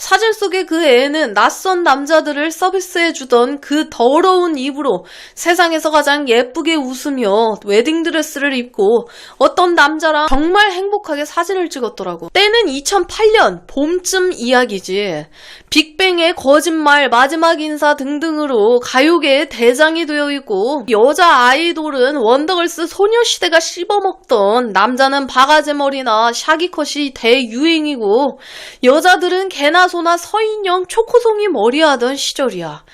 사진 속의 그 애는 낯선 남자들을 서비스해주던 그 더러운 입으로 세상에서 가장 예쁘게 웃으며 웨딩드레스를 입고 어떤 남자랑 정말 행복하게 사진을 찍었더라고. 때는 2008년 봄쯤 이야기지. 빅뱅의 거짓말, 마지막 인사 등등으로 가요계의 대장이 되어 있고, 여자 아이돌은 원더걸스 소녀시대가 씹어먹던, 남자는 바가지머리나 샤기컷이 대유행이고, 여자들은 개나 소나 서인형 초코송이 머리 하던 시절이야.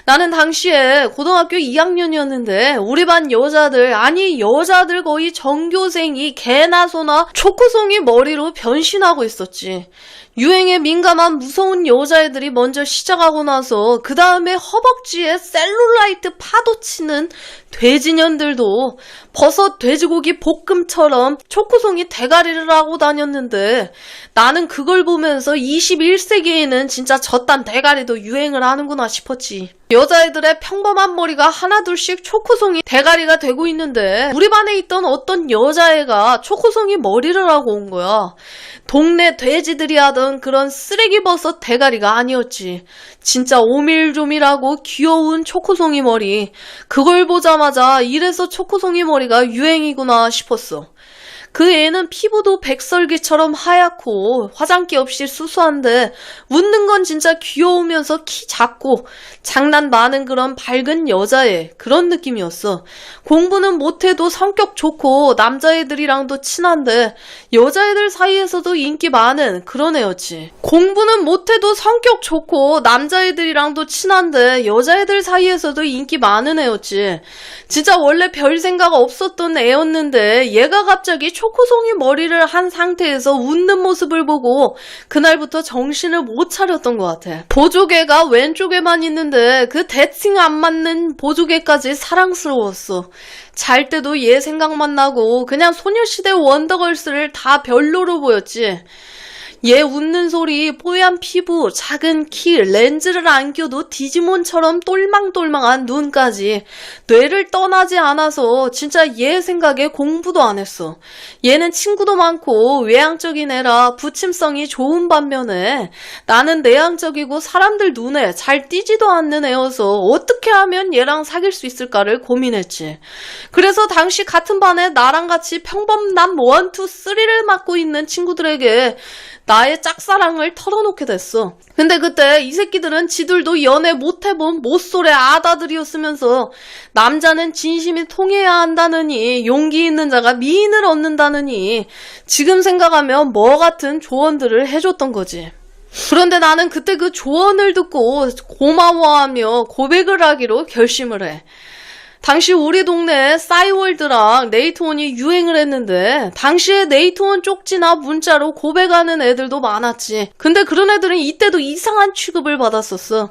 나는 당시에 고등학교 2학년이었는데 우리 반 여자들, 아니 여자들 거의 전교생이 개나 소나 초코송이 머리로 변신하고 있었지. 유행에 민감한 무서운 여자애들이 먼저 시작하고 나서 그 다음에 허벅지에 셀룰라이트 파도 치는 돼지년들도 버섯 돼지고기 볶음처럼 초코송이 대가리를 하고 다녔는데, 나는 그걸 보면서 21세기에는 진짜 저딴 대가리도 유행을 하는구나 싶었지. 여자애들의 평범한 머리가 하나둘씩 초코송이 대가리가 되고 있는데, 우리 반에 있던 어떤 여자애가 초코송이 머리를 하고 온 거야. 동네 돼지들이 하던 그런 쓰레기버섯 대가리가 아니었지. 진짜 오밀조밀하고 귀여운 초코송이 머리. 그걸 보자마자 이래서 초코송이 머리가 유행이구나 싶었어. 그 애는 피부도 백설기처럼 하얗고 화장기 없이 수수한데 웃는 건 진짜 귀여우면서 키 작고 장난 많은 그런 밝은 여자애, 그런 느낌이었어. 공부는 못해도 성격 좋고 남자애들이랑도 친한데 여자애들 사이에서도 인기 많은 그런 애였지. 공부는 못해도 성격 좋고 남자애들이랑도 친한데 여자애들 사이에서도 인기 많은 애였지. 진짜 원래 별 생각 없었던 애였는데 얘가 갑자기 초코송이 머리를 한 상태에서 웃는 모습을 보고 그날부터 정신을 못 차렸던 것 같아. 보조개가 왼쪽에만 있는데 그 대칭 안 맞는 보조개까지 사랑스러웠어. 잘 때도 얘 생각만 나고 그냥 소녀시대 원더걸스를 다 별로로 보였지. 얘 웃는 소리, 뽀얀 피부, 작은 키, 렌즈를 안 껴도 디지몬처럼 똘망똘망한 눈까지 뇌를 떠나지 않아서 진짜 얘 생각에 공부도 안 했어. 얘는 친구도 많고 외향적인 애라 부침성이 좋은 반면에 나는 내향적이고 사람들 눈에 잘 띄지도 않는 애여서 어떻게 하면 얘랑 사귈 수 있을까를 고민했지. 그래서 당시 같은 반에 나랑 같이 평범남 1, 2, 3를 맡고 있는 친구들에게 나의 짝사랑을 털어놓게 됐어. 근데 그때 이 새끼들은 지들도 연애 못해본 못소래 아다들이었으면서 남자는 진심이 통해야 한다느니, 용기 있는 자가 미인을 얻는다느니 지금 생각하면 뭐 같은 조언들을 해줬던 거지. 그런데 나는 그때 그 조언을 듣고 고마워하며 고백을 하기로 결심을 해. 당시 우리 동네에 싸이월드랑 네이트온이 유행을 했는데 당시에 네이트온 쪽지나 문자로 고백하는 애들도 많았지. 근데 그런 애들은 이때도 이상한 취급을 받았었어.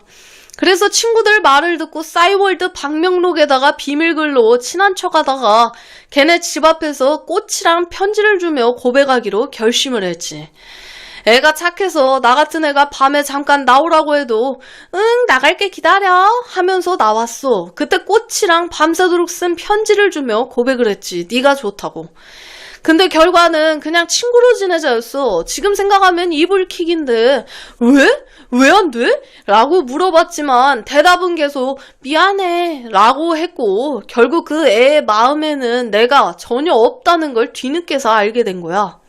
그래서 친구들 말을 듣고 싸이월드 방명록에다가 비밀글로 친한 척하다가 걔네 집 앞에서 꽃이랑 편지를 주며 고백하기로 결심을 했지. 애가 착해서 나 같은 애가 밤에 잠깐 나오라고 해도 응 나갈게 기다려 하면서 나왔어. 그때 꽃이랑 밤새도록 쓴 편지를 주며 고백을 했지. 네가 좋다고. 근데 결과는 그냥 친구로 지내자였어. 지금 생각하면 이불킥인데 왜 안 돼? 라고 물어봤지만 대답은 계속 미안해 라고 했고 결국 그 애의 마음에는 내가 전혀 없다는 걸 뒤늦게서 알게 된 거야.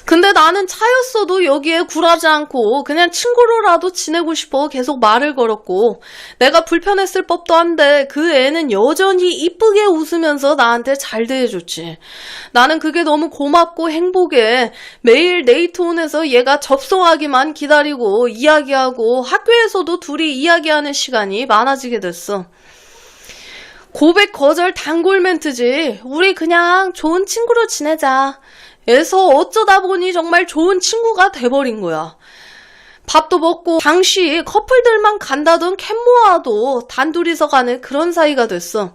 근데 나는 차였어도 여기에 굴하지 않고 그냥 친구로라도 지내고 싶어 계속 말을 걸었고 내가 불편했을 법도 한데 그 애는 여전히 이쁘게 웃으면서 나한테 잘 대해줬지. 나는 그게 너무 고맙고 행복해. 매일 네이트온에서 얘가 접속하기만 기다리고 이야기하고 학교에서도 둘이 이야기하는 시간이 많아지게 됐어. 고백 거절 단골 멘트지. 우리 그냥 좋은 친구로 지내자. 에서 어쩌다 보니 정말 좋은 친구가 돼버린 거야. 밥도 먹고 당시 커플들만 간다던 캔모아도 단둘이서 가는 그런 사이가 됐어.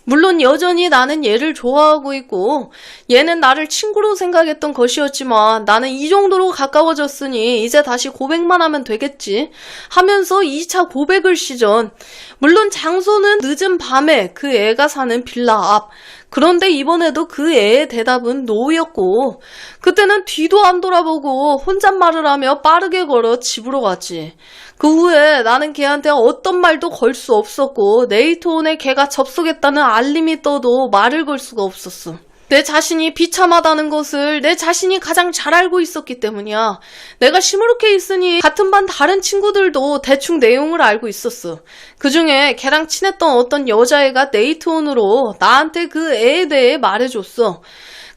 물론 여전히 나는 얘를 좋아하고 있고 얘는 나를 친구로 생각했던 것이었지만 나는 이 정도로 가까워졌으니 이제 다시 고백만 하면 되겠지 하면서 2차 고백을 시전. 물론 장소는 늦은 밤에 그 애가 사는 빌라 앞. 그런데 이번에도 그 애의 대답은 노였고 그때는 뒤도 안 돌아보고 혼잣말을 하며 빠르게 걸어 집으로 갔지. 그 후에 나는 걔한테 어떤 말도 걸 수 없었고 네이트온에 걔가 접속했다는 알림이 떠도 말을 걸 수가 없었어. 내 자신이 비참하다는 것을 내 자신이 가장 잘 알고 있었기 때문이야. 내가 시무룩해 있으니 같은 반 다른 친구들도 대충 내용을 알고 있었어. 그중에 걔랑 친했던 어떤 여자애가 네이트온으로 나한테 그 애에 대해 말해줬어.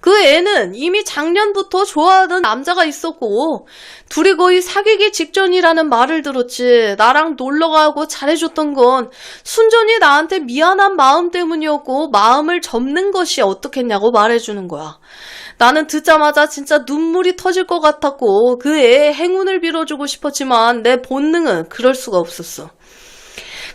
그 애는 이미 작년부터 좋아하던 남자가 있었고 둘이 거의 사귀기 직전이라는 말을 들었지. 나랑 놀러가고 잘해줬던 건 순전히 나한테 미안한 마음 때문이었고 마음을 접는 것이 어떻겠냐고 말해주는 거야. 나는 듣자마자 진짜 눈물이 터질 것 같았고 그 애의 행운을 빌어주고 싶었지만 내 본능은 그럴 수가 없었어.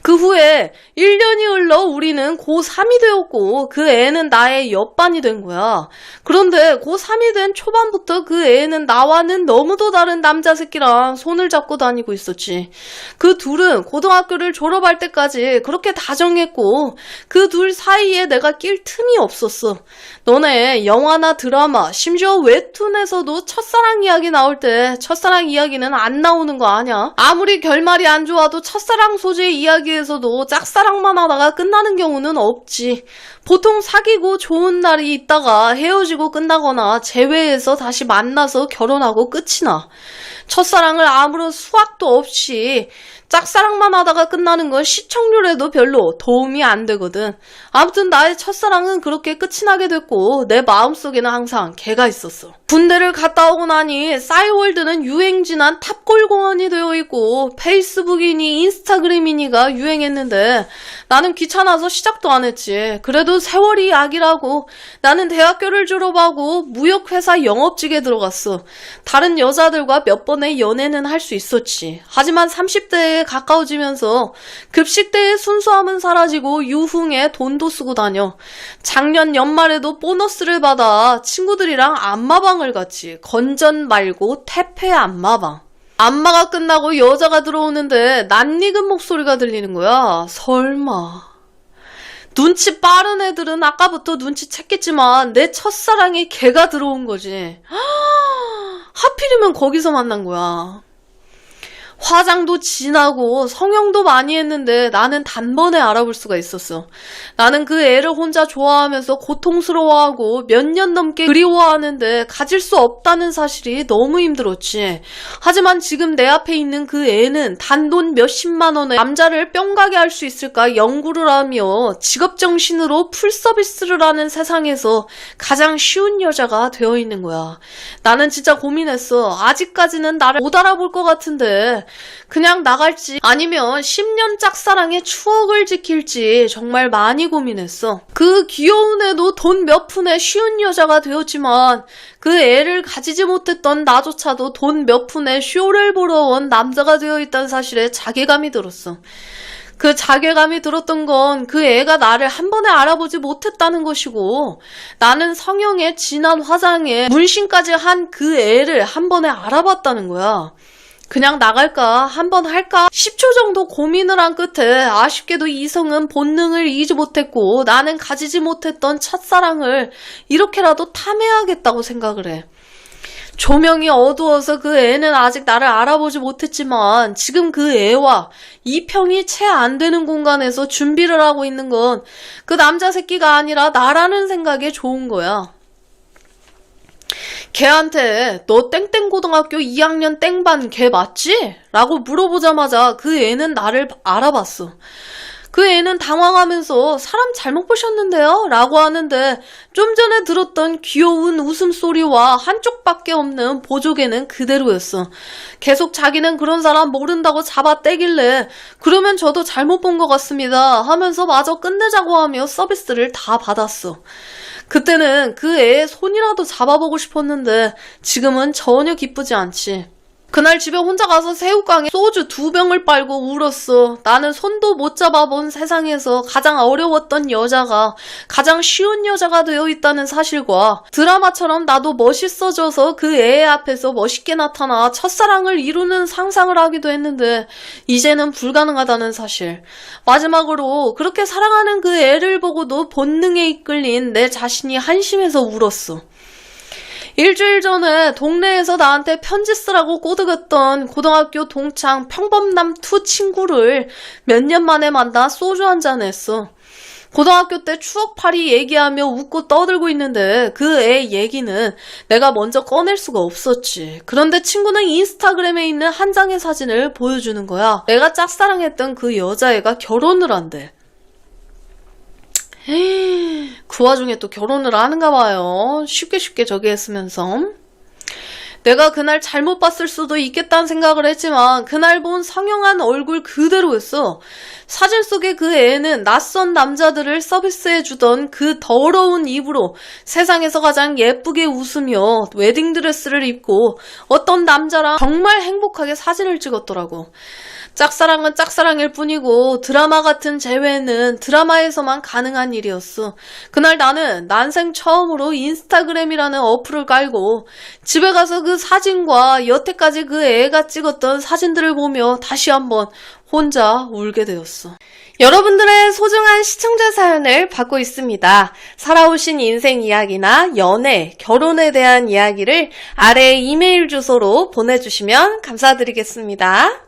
그 후에 1년이 흘러 우리는 고3이 되었고 그 애는 나의 옆반이 된 거야. 그런데 고3이 된 초반부터 그 애는 나와는 너무도 다른 남자 새끼랑 손을 잡고 다니고 있었지. 그 둘은 고등학교를 졸업할 때까지 그렇게 다정했고 그 둘 사이에 내가 낄 틈이 없었어. 너네 영화나 드라마 심지어 웹툰에서도 첫사랑 이야기 나올 때 첫사랑 이야기는 안 나오는 거 아냐? 아무리 결말이 안 좋아도 첫사랑 소재의 이야기에서도 짝사랑만 하다가 끝나는 경우는 없지. 보통 사귀고 좋은 날이 있다가 헤어지고 끝나거나 재회해서 다시 만나서 결혼하고 끝이 나. 첫사랑을 아무런 수학도 없이 짝사랑만 하다가 끝나는 건 시청률에도 별로 도움이 안 되거든. 아무튼 나의 첫사랑은 그렇게 끝이 나게 됐고 내 마음속에는 항상 걔가 있었어. 군대를 갔다 오고 나니 싸이월드는 유행진한 탑골공원이 되어 있고 페이스북이니 인스타그램이니가 유행했는데 나는 귀찮아서 시작도 안 했지. 그래도 세월이 약이라고 나는 대학교를 졸업하고 무역회사 영업직에 들어갔어. 다른 여자들과 몇 번의 연애는 할 수 있었지. 하지만 30대에 가까워지면서 급식대의 순수함은 사라지고 유흥에 돈도 쓰고 다녀. 작년 연말에도 보너스를 받아 친구들이랑 안마방을 갔지. 건전 말고 퇴폐 안마방. 안마가 끝나고 여자가 들어오는데 낯익은 목소리가 들리는 거야. 설마. 눈치 빠른 애들은 아까부터 눈치챘겠지만 내 첫사랑이 걔가 들어온 거지. 하필이면 거기서 만난 거야. 화장도 진하고 성형도 많이 했는데 나는 단번에 알아볼 수가 있었어. 나는 그 애를 혼자 좋아하면서 고통스러워하고 몇 년 넘게 그리워하는데 가질 수 없다는 사실이 너무 힘들었지. 하지만 지금 내 앞에 있는 그 애는 단돈 몇십만 원에 남자를 뿅 가게 할 수 있을까 연구를 하며 직업정신으로 풀서비스를 하는 세상에서 가장 쉬운 여자가 되어 있는 거야. 나는 진짜 고민했어. 아직까지는 나를 못 알아볼 것 같은데 그냥 나갈지 아니면 10년 짝사랑의 추억을 지킬지 정말 많이 고민했어. 그 귀여운 애도 돈 몇 푼에 쉬운 여자가 되었지만 그 애를 가지지 못했던 나조차도 돈 몇 푼에 쇼를 보러 온 남자가 되어 있다는 사실에 자괴감이 들었어. 그 자괴감이 들었던 건 그 애가 나를 한 번에 알아보지 못했다는 것이고 나는 성형에 진한 화장에 문신까지 한 그 애를 한 번에 알아봤다는 거야. 그냥 나갈까? 한번 할까? 10초 정도 고민을 한 끝에 아쉽게도 이성은 본능을 이기지 못했고 나는 가지지 못했던 첫사랑을 이렇게라도 탐해야겠다고 생각을 해. 조명이 어두워서 그 애는 아직 나를 알아보지 못했지만 지금 그 애와 2평이 채 안 되는 공간에서 준비를 하고 있는 건 그 남자 새끼가 아니라 나라는 생각에 좋은 거야. 걔한테 너 땡땡고등학교 2학년 땡반 걔 맞지? 라고 물어보자마자 그 애는 나를 알아봤어. 그 애는 당황하면서 사람 잘못 보셨는데요? 라고 하는데 좀 전에 들었던 귀여운 웃음소리와 한쪽밖에 없는 보조개는 그대로였어. 계속 자기는 그런 사람 모른다고 잡아떼길래 그러면 저도 잘못 본 것 같습니다 하면서 마저 끝내자고 하며 서비스를 다 받았어. 그때는 그 애의 손이라도 잡아보고 싶었는데 지금은 전혀 기쁘지 않지. 그날 집에 혼자 가서 새우깡에 소주 2병을 빨고 울었어. 나는 손도 못 잡아본 세상에서 가장 어려웠던 여자가 가장 쉬운 여자가 되어 있다는 사실과 드라마처럼 나도 멋있어져서 그 애 앞에서 멋있게 나타나 첫사랑을 이루는 상상을 하기도 했는데 이제는 불가능하다는 사실. 마지막으로 그렇게 사랑하는 그 애를 보고도 본능에 이끌린 내 자신이 한심해서 울었어. 일주일 전에 동네에서 나한테 편지 쓰라고 꼬드겼던 고등학교 동창 평범남2 친구를 몇 년 만에 만나 소주 한잔 했어. 고등학교 때 추억팔이 얘기하며 웃고 떠들고 있는데 그 애 얘기는 내가 먼저 꺼낼 수가 없었지. 그런데 친구는 인스타그램에 있는 한 장의 사진을 보여주는 거야. 내가 짝사랑했던 그 여자애가 결혼을 한대. 그 와중에 또 결혼을 하는가 봐요. 쉽게 저기 했으면서. 내가 그날 잘못 봤을 수도 있겠다는 생각을 했지만 그날 본 성형한 얼굴 그대로였어. 사진 속의 그 애는 낯선 남자들을 서비스해주던 그 더러운 입으로 세상에서 가장 예쁘게 웃으며 웨딩드레스를 입고 어떤 남자랑 정말 행복하게 사진을 찍었더라고. 짝사랑은 짝사랑일 뿐이고 드라마 같은 재회는 드라마에서만 가능한 일이었어. 그날 나는 난생 처음으로 인스타그램이라는 어플을 깔고 집에 가서 그 사진과 여태까지 그 애가 찍었던 사진들을 보며 다시 한번 혼자 울게 되었어. 여러분들의 소중한 시청자 사연을 받고 있습니다. 살아오신 인생 이야기나 연애, 결혼에 대한 이야기를 아래 이메일 주소로 보내주시면 감사드리겠습니다.